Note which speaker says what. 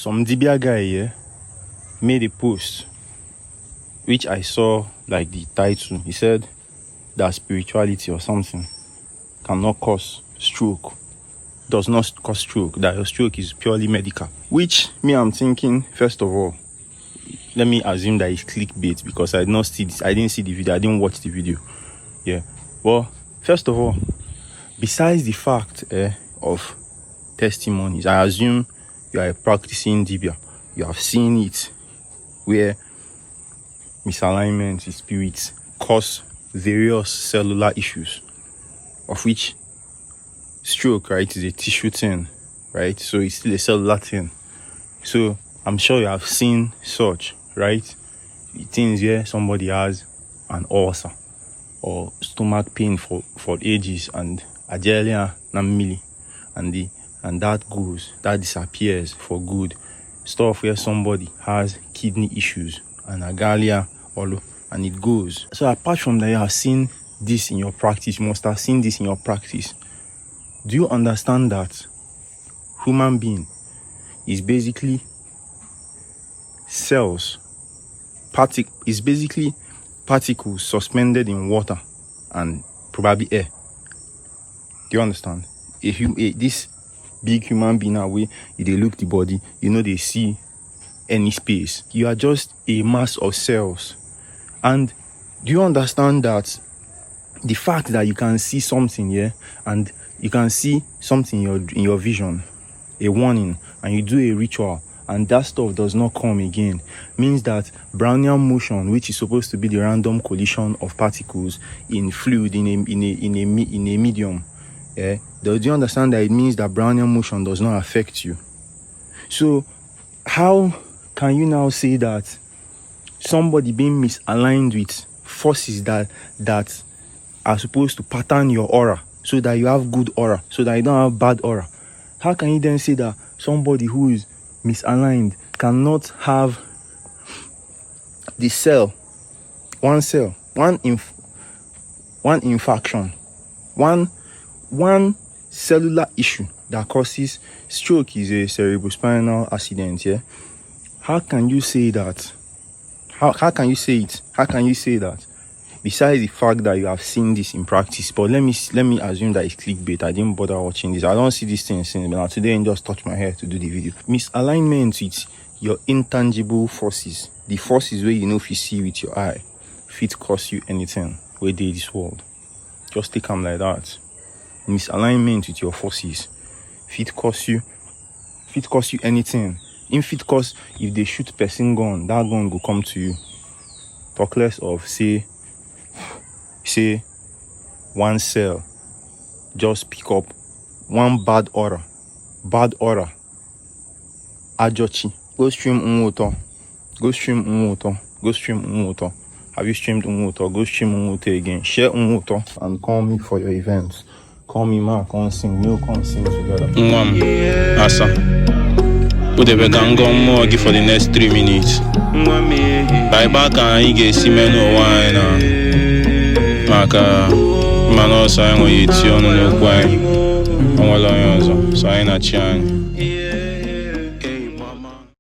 Speaker 1: some Dibia guy made a post which I saw like the title. He said that spirituality or something cannot cause stroke, does not cause stroke, that your stroke is purely medical. Which me, I'm thinking, first of all, let me assume that it's clickbait because I did not see this. I didn't see the video. I didn't watch the video. Yeah. Well, first of all, besides the fact of testimonies, I assume you are a practicing Dibia. You have seen it where misalignment in spirits cause various cellular issues, of which stroke, right, is a tissue thing, right? So it's still a cellular thing. So I'm sure you have seen such, right? Things where somebody has an ulcer or stomach pain for ages and agelia namili, and that disappears for good. Stuff where somebody has kidney issues and agalia olo, and it goes. So apart from that, you have seen this in your practice. You must have seen this in your practice. Do you understand that human being is basically cells, is basically particles suspended in water and probably air? Do you understand? This big human being away, if they look the body, they see any space. You are just a mass of cells. And do you understand that the fact that you can see something here and you can see something in your vision, a warning, and you do a ritual, and that stuff does not come again, means that Brownian motion, which is supposed to be the random collision of particles in fluid in a medium, do you understand that it means that Brownian motion does not affect you? So how can you now say that somebody being misaligned with forces that are supposed to pattern your aura so that you have good aura, so that you don't have bad aura? How can you then say that somebody who is misaligned cannot have the cell, one infection, one cellular issue that causes stroke is a cerebrospinal accident? How can you say that? How can you say it? How can you say that? Besides the fact that you have seen this in practice, but let me assume that it's clickbait. I didn't bother watching this. I don't see this thing since, but now today I just touched my hair to do the video. Misalignment with your intangible forces, the forces where if you see with your eye, fit cause you anything where they this world. Just take them like that. Misalignment with your forces, fit cause you anything. If it cause, if they shoot person gun, that gun will come to you. Talk less of say one cell just pick up one bad aura, ajochi. Go stream unwoto. Have you streamed unwoto? Go stream unwoto again. Share unwoto and call me for your events. Call me, man. Come sing. We'll come sing together.
Speaker 2: Asa. Put the Okala Mmuo for the next 3 minutes. By back and you get Simeno wine. Maka Mano Sang or Yition no Quine. I'm all on so I ain't a chan.